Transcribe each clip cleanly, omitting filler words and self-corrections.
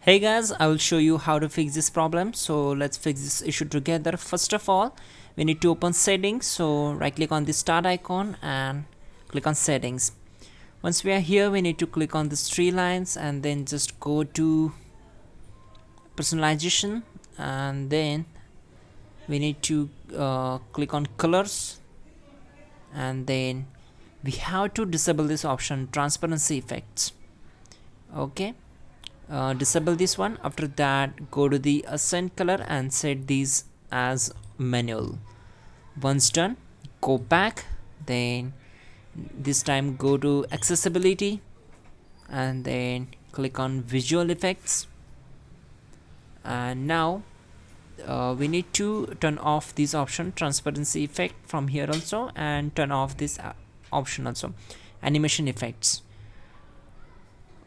Hey guys, I will show you how to fix this problem. So let's fix this issue together. First of all, we need to open settings. So right click on the start icon and click on settings. Once we are here, we need to click on these three lines and then just go to personalization, and then we need to click on colors, and then we have to disable this option transparency effects. Okay, disable this one. After that, go to the assign color and set these as manual. Once done, go back, then this time go to accessibility and then click on visual effects, and now we need to turn off this option transparency effect from here also, and turn off this option also, animation effects.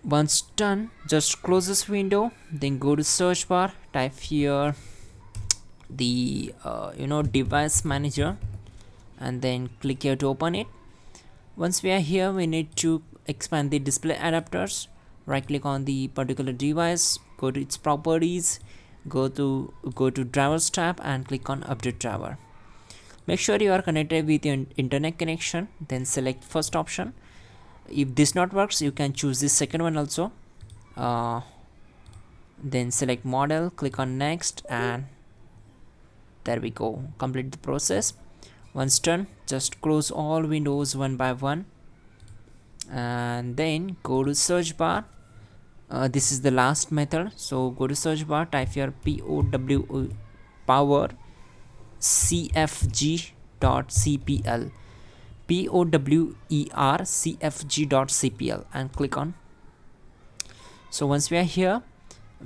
Once done, just close this window, then go to search bar, type here the device manager, and then click here to open it. Once we are here, we need to expand the display adapters. Right click on the particular device, go to its properties, go to drivers tab and click on update driver. Make sure you are connected with your internet connection, then select first option. If this not works, you can choose this second one also. Then select model, click on next, and there we go, complete the process. Once done, just close all windows one by one, and then go to search bar. This is the last method, so go to search bar, type here power cfg.cpl, powercfg.cpl, and click on. So once we are here,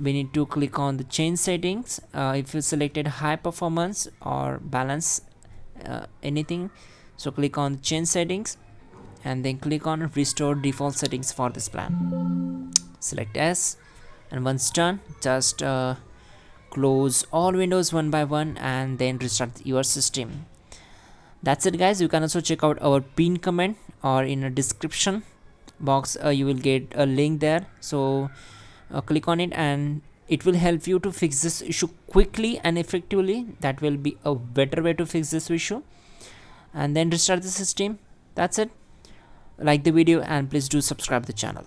we need to click on the change settings. If you selected high performance or balance anything, so click on change settings and then click on restore default settings for this plan. Select S, and once done, just close all windows one by one and then restart your system. That's it guys. You can also check out our pin comment, or in a description box you will get a link there, so click on it and it will help you to fix this issue quickly and effectively. That will be a better way to fix this issue, and then restart the system. That's it. Like the video and please do subscribe the channel.